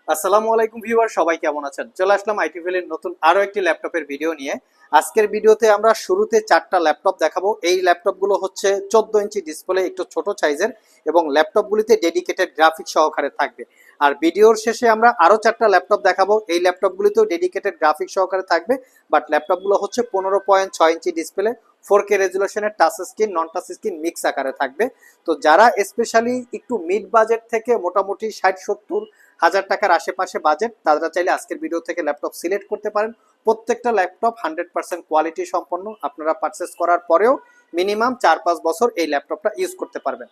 আসসালামু আলাইকুম ভিউয়ার, সবাই কেমন আছেন? চলে আসলাম আইটি ভ্যালির নতুন আরো একটি ল্যাপটপের ভিডিও নিয়ে। আজকের ভিডিওতে আমরা শুরুতে চারটা ল্যাপটপ দেখাবো। এই ল্যাপটপগুলো হচ্ছে 14 ইঞ্চি ডিসপ্লে, একটু ছোট সাইজের, এবং ল্যাপটপগুলিতে ডেডিকেটেড গ্রাফিক্স সহকারে থাকবে। আর ভিডিওর শেষে আমরা আরো চারটা ল্যাপটপ দেখাবো। এই ল্যাপটপগুলিতেও ডেডিকেটেড গ্রাফিক্স সহকারে থাকবে, বাট ল্যাপটপগুলো হচ্ছে 15.6 ইঞ্চি ডিসপ্লে, 4K রেজুলেশনের, touch screen non touch screen mix আকারে থাকবে। তো যারা স্পেশালি একটু মিড বাজেট থেকে মোটামুটি 60-70 হাজার টাকার আশেপাশে বাজেট, তারা চাইলে আজকের ভিডিও থেকে ল্যাপটপ সিলেক্ট করতে পারেন। প্রত্যেকটা ল্যাপটপ 100% কোয়ালিটি সম্পন্ন। আপনারা পারচেস করার পরেও মিনিমাম 4-5 বছর এই ল্যাপটপটা ইউজ করতে পারবেন।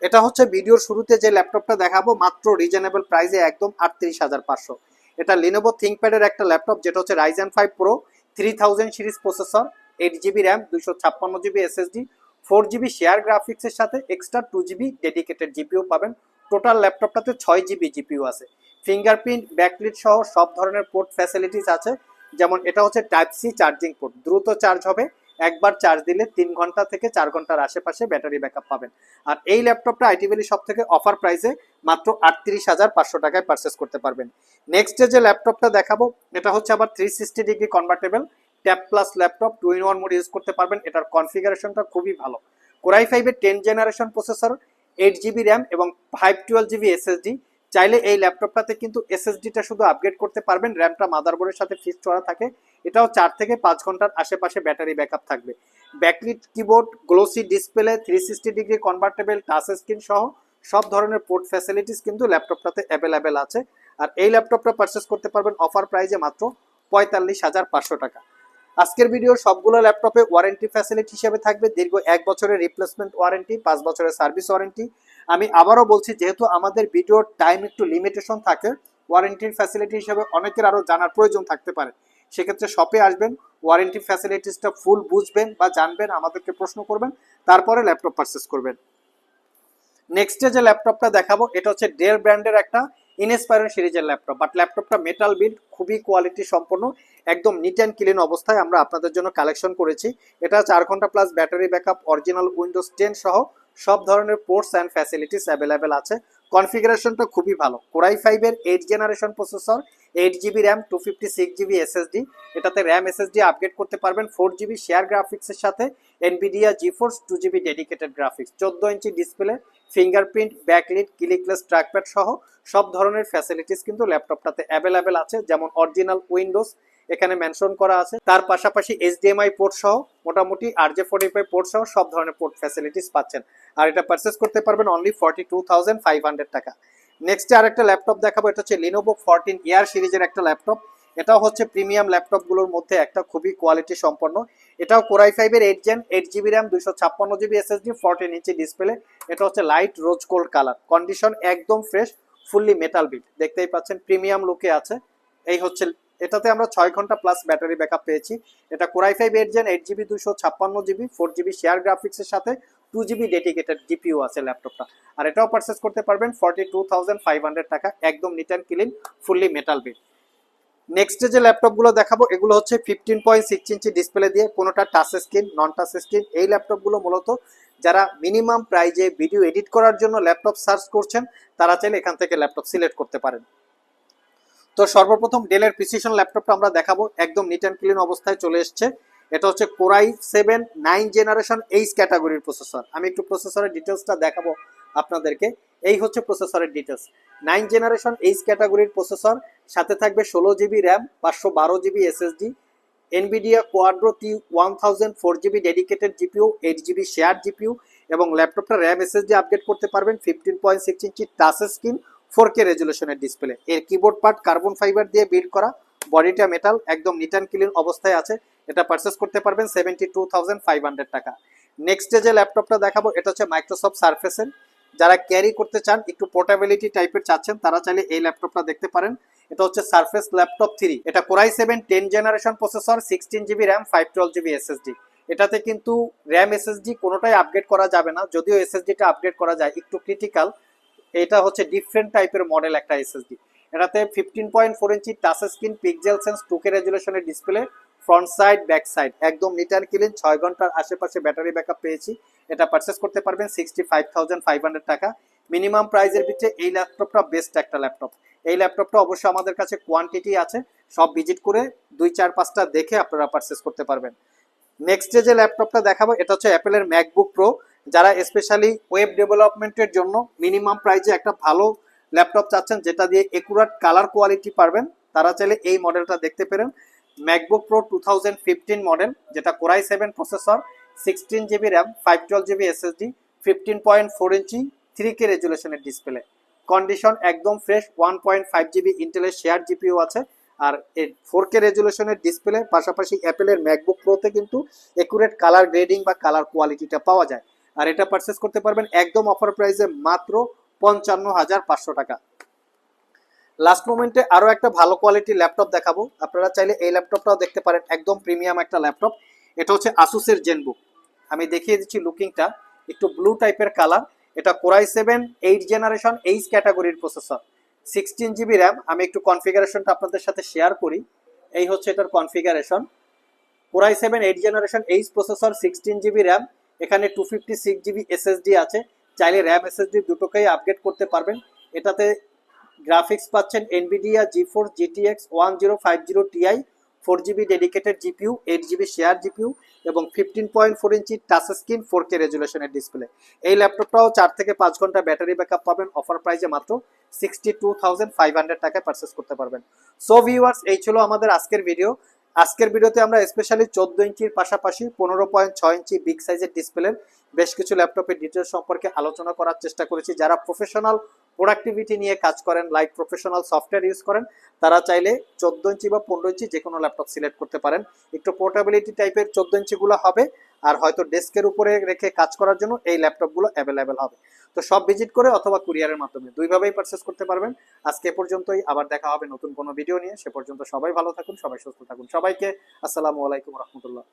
এটা হচ্ছে ভিডিওর শুরুতে যে ল্যাপটপটা দেখাবো, মাত্র রিজনেবল প্রাইসে একদম 38,500। এটা লিনোভো থিংকপ্যাডের একটা ল্যাপটপ, যেটা হচ্ছে Ryzen 5 pro 3000 series processor, 8GB RAM, 256GB SSD, 4GB share গ্রাফিক্সের সাথে এক্সট্রা 2GB ডেডিকেটেড জিপিইউ পাবেন। টোটাল ল্যাপটপটাতে 6GB জিপিইউ আছে। ফিঙ্গারপ্রিন্ট, ব্যাকলিট সহ সব ধরনের পোর্ট ফ্যাসিলিটিস আছে। যেমন এটা হচ্ছে টাইপ সি চার্জিং পোর্ট, দ্রুত চার্জ হবে, একবার চার্জ দিলে 3 ঘন্টা থেকে 4 ঘন্টার আশেপাশে ব্যাটারি ব্যাকআপ পাবেন। আর এই ল্যাপটপটা আইটি ভ্যালি সব থেকে অফার প্রাইসে মাত্র 38,500 টাকায় পারচেস করতে পারবেন। নেক্সট যে ল্যাপটপটা দেখাবো, এটা হচ্ছে আবার 360 degree convertible tab plus laptop, 2-in-1 mode use করতে পারবেন। এটার কনফিগারেশনটা খুবই ভালো। কোরাই 5-এর 10 জেনারেশন প্রসেসর, 8GB র্যাম এবং 512GB এসএসডি। চাইলে এই ল্যাপটপটাতে কিন্তু এসএসডিটা শুধু আপগ্রেড করতে পারবেন, র্যামটা মাদারবোর্ডের সাথে ফিক্সড করা থাকে। এটাও 4 থেকে 5 ঘন্টার আশেপাশে ব্যাটারি ব্যাকআপ থাকবে। Backlit keyboard, glossy display, 360 degree convertible touch screen সহ সব ধরনের পোর্ট ফ্যাসিলিটিস কিন্তু ল্যাপটপটাতে অ্যাভেলেবেল আছে। আর এই ল্যাপটপটা পারচেস করতে পারবেন অফার প্রাইসে মাত্র 45,500 টাকা। আজকের ভিডিওর সবগুলো ল্যাপটপে ওয়ারেন্টি ফ্যাসিলিটি হিসেবে থাকবে দীর্ঘ 1 বছরের রিপ্লেসমেন্ট ওয়ারেন্টি, 5 বছরের সার্ভিস ওয়ারেন্টি। আমি আবারও বলছি, যেহেতু আমাদের ভিডিওর টাইম একটু লিমিটেশন থাকে, ওয়ারেন্টির ফ্যাসিলিটি হিসেবে অনেকের আরও জানার প্রয়োজন থাকতে পারে। সেক্ষেত্রে শপে আসবেন, ওয়ারেন্টি ফ্যাসিলিটিসটা ফুল বুঝবেন বা জানবেন, আমাদেরকে প্রশ্ন করবেন, তারপরে ল্যাপটপ পারচেস করবেন। নেক্সটে যে ল্যাপটপটা দেখাবো, এটা হচ্ছে ডেল ব্র্যান্ডের একটা ইনস্পায়রন সিরিজের ল্যাপটপ, বাট ল্যাপটপটা মেটাল বিল্ড, খুবই কোয়ালিটি সম্পন্ন, একদম নিট অ্যান্ড ক্লিন অবস্থায় আমরা আপনাদের জন্য কালেকশন করেছি। এটা 4 ঘন্টা plus battery backup, original Windows 10 সহ সব ধরনের পোর্টস অ্যান্ড ফ্যাসিলিটিস অ্যাভেলেবেল আছে। কনফিগারেশনটা খুবই ভালো। কোরাই 5-এর 8 generation processor, 8GB RAM, 256GB SSD. এটাতে র্যাম এসএসডি আপগ্রেড করতে পারবেন। 4GB শেয়ার গ্রাফিক্সের সাথে Nvidia GeForce 2GB dedicated graphics, 14 inch display, fingerprint, backlit, clickless trackpad সহ সব ধরনের ফ্যাসিলিটিস কিন্তু ল্যাপটপটাতে অ্যাভেলেবেল আছে। যেমন অরিজিনাল উইন্ডোজ এখানে মেনশন করা আছে, তার পাশাপাশি HDMI পোর্ট সহ মোটামুটি RJ45 পোর্ট সহ সব ধরনের পোর্ট ফ্যাসিলিটিস পাচ্ছেন। আর এটা পারচেস করতে পারবেন অনলি 42,500 টাকা। নেক্সটে আরেকটা ল্যাপটপ দেখাবো, এটা হচ্ছে লিনোভো 14 ইয়ার সিরিজের একটা ল্যাপটপ। এটাও হচ্ছে প্রিমিয়াম ল্যাপটপগুলোর মধ্যে একটা, খুবই কোয়ালিটি সম্পন্ন। এটাও কোরাই 5-এর 8 gen, 8GB RAM, 256GB SSD, 14 inch display. এটা হচ্ছে light rose gold colour, condition একদম ফ্রেশ, ফুললি মেটাল বিল্ড, দেখতেই পাচ্ছেন প্রিমিয়াম লুকে আছে। এই হচ্ছে, এটাতে আমরা 6 ঘন্টা প্লাস ব্যাটারি ব্যাকআপ পেয়েছি। এটা core i 5 8 gen, 8GB 256GB, 4GB share গ্রাফিক্সের সাথে 2GB ডেডিকেটেড জিপিইউ আছে ল্যাপটপটা। আর এটাও পারচেস করতে পারবেন 42,500 টাকা, একদম neat and clean, fully metal build. Next যে ল্যাপটপগুলো দেখাবো, এগুলো হচ্ছে 15.6 ইঞ্চি ডিসপ্লে দিয়ে, কোনোটা touch screen non touch screen. এই ল্যাপটপগুলো মূলত যারা মিনিমাম প্রাইজে ভিডিও এডিট করার জন্য ল্যাপটপ সার্চ করছেন, তারা চাইলে এখান থেকে ল্যাপটপ সিলেক্ট করতে পারেন। তো সর্বপ্রথম ডেলের প্রিসিশন ল্যাপটপটা আমরা দেখাবো, একদম নিট অ্যান্ড ক্লিন অবস্থায় চলে এসছে। এটা হচ্ছে কোরাই 7 9 জেনারেশন এইচ ক্যাটাগরির প্রসেসর। আমি একটু প্রসেসরের ডিটেলসটা দেখাবো আপনাদেরকে। এই হচ্ছে প্রসেসরের ডিটেলস। 9 জেনারেশন এইচ ক্যাটাগরির প্রসেসর, সাথে থাকবে 16GB RAM, 512GB SSD, Nvidia Quadro T1000 4GB dedicated GPU, 8GB share GPU, এবং ল্যাপটপটা র্যাম এসএসডি আপগ্রেড করতে পারবেন। 15.6 ইঞ্চি টাচ স্ক্রিন, 4K রেজুলেশনের ডিসপ্লে। এর কিবোর্ড পার্ট কার্বন ফাইবার দিয়ে বিল্ড করা, বডিটা মেটাল, একদম নিট অ্যান্ড ক্লিন অবস্থায় আছে। এটা পারচেস করতে পারবেন 72,500 টাকা। নেক্সট যে ল্যাপটপটা দেখাবো, এটা হচ্ছে মাইক্রোসফট সারফেসের। যারা ক্যারি করতে চান, একটু পোর্টেবিলিটি টাইপের চাচ্ছেন, তারা চাইলে এই ল্যাপটপটা দেখতে পারেন। এটা হচ্ছে সারফেস ল্যাপটপ 3। এটা core i 7 10 generation processor, 16GB RAM, 512GB SSD. এটাতে কিন্তু র্যাম এসএসডি কোনোটাই আপগ্রেড করা যাবে না, যদিও এসএসডিটা আপগ্রেড করা যায়, একটু ক্রিটিক্যাল। এটা হচ্ছে ডিফারেন্ট টাইপের মডেল একটা এসএসডি। এটাতে 15.4 inch touch screen, pixel sense 2K রেজুলেশনের display, front side back side একদম নিট অ্যান্ড ক্লিন, 6 ঘন্টার আশেপাশে ব্যাটারি ব্যাকআপ পেয়েছি। এটা পারচেস করতে পারবেন 65,500 টাকা। মিনিমাম প্রাইজের ভিতরে এই ল্যাপটপটা বেস্ট একটা ল্যাপটপ। এই ল্যাপটপটা অবশ্যই আমাদের কাছে কোয়ান্টিটি আছে, সব ভিজিট করে 2 4 5টা দেখে আপনারা পারচেস করতে পারবেন। নেক্সট যে ল্যাপটপটা দেখাবো এটা হচ্ছে অ্যাপেলের ম্যাকবুক প্রো। যারা স্পেশালি ওয়েব ডেভেলপমেন্টের জন্য মিনিমাম প্রাইসে একটা ভালো ল্যাপটপ চাচ্ছেন যেটা দিয়ে একুরেট কালার কোয়ালিটি পারবেন, তারা চাইলে এই মডেলটা দেখতে পারেন। ম্যাকবুক প্রো 2015 মডেল, যেটা core i 7 processor, 16 GB RAM, 512 GB SSD, 15.4 ইঞ্চি 3K রেজুলেশনের ডিসপ্লে। কন্ডিশন একদম ফ্রেশ, 1.5 GB ইন্টেলের শেয়ার জিপিইউ আছে। আর এর 4K রেজুলেশনের ডিসপ্লে, পাশাপাশি অ্যাপেলের ম্যাকবুক প্রোতে কিন্তু একুরেট কালার গ্রেডিং বা কালার কোয়ালিটিটা পাওয়া যায়। আর এটা পারচেস করতে পারবেন একদম অফার প্রাইসে মাত্র 55,500 টাকা। লাস্ট মোমেন্টে আরো একটা ভালো কোয়ালিটির ল্যাপটপ দেখাবো, আপনারা চাইলে এই ল্যাপটপটাও দেখতে পারেন, একদম প্রিমিয়াম একটা ল্যাপটপ। এটা হচ্ছে আসুসের জেনবুক। আমি দেখিয়ে দিচ্ছি লুকিংটা, একটু ব্লু টাইপের কালার। এটা কোরাই 7 8 জেনারেশন এইচ ক্যাটাগরির প্রসেসর, 16 GB র্যাম। আমি একটু কনফিগারেশনটা আপনাদের সাথে শেয়ার করি। এই হচ্ছে এটার configuration. Core i 7 8 generation H processor, 16 GB RAM, এখানে 256 GB SSD আছে। চাইলে র্যাম SSD দুটোকেই আপগ্রেড করতে পারবেন। এটাতে গ্রাফিক্স পাচ্ছেন Nvidia GeForce GTX 1050 Ti, 4 GB dedicated GPU, 8 GB share GPU এবং 15.4 ইঞ্চি টাচ স্ক্রিন, 4K রেজুলেশনের ডিসপ্লে। এই ল্যাপটপটাও 4 থেকে 5 ঘন্টা ব্যাটারি ব্যাকআপ পাবেন, অফার প্রাইসে মাত্র 62,500 টাকায় পারচেস করতে পারবেন। সো ভিউয়ার্স, এই ছিল আমাদের আজকের ভিডিও। আজকের ভিডিওতে আমরা স্পেশালি 14 ইঞ্চির পাশাপাশি 15.6 ইঞ্চি বিগ সাইজের ডিসপ্লের বেশ কিছু ল্যাপটপের ডিটেলস সম্পর্কে আলোচনা করার চেষ্টা করেছি। যারা প্রফেশনাল প্রোডাক্টিভিটি নিয়ে কাজ করেন, লাইক প্রফেশনাল সফটওয়্যার ইউজ করেন, তারা চাইলে 14 ইঞ্চি বা 15 ইঞ্চি যে কোনো ল্যাপটপ সিলেক্ট করতে পারেন। একটু পোর্টেবিলিটি টাইপের 14 ইঞ্চিগুলো হবে, আর হয়তো ডেস্কের উপরে রেখে কাজ করার জন্য এই ল্যাপটপগুলো অ্যাভেলেবেল হবে। তো সব ভিজিট করে অথবা কুরিয়ারের মাধ্যমে দুইভাবেই পারচেস করতে পারবেন। আজকে এ পর্যন্তই, আবার দেখা হবে নতুন কোনো ভিডিও নিয়ে। সে পর্যন্ত সবাই ভালো থাকুন, সবাই সুস্থ থাকুন। সবাইকে আসসালামু আলাইকুম রহমতুল্লাহ।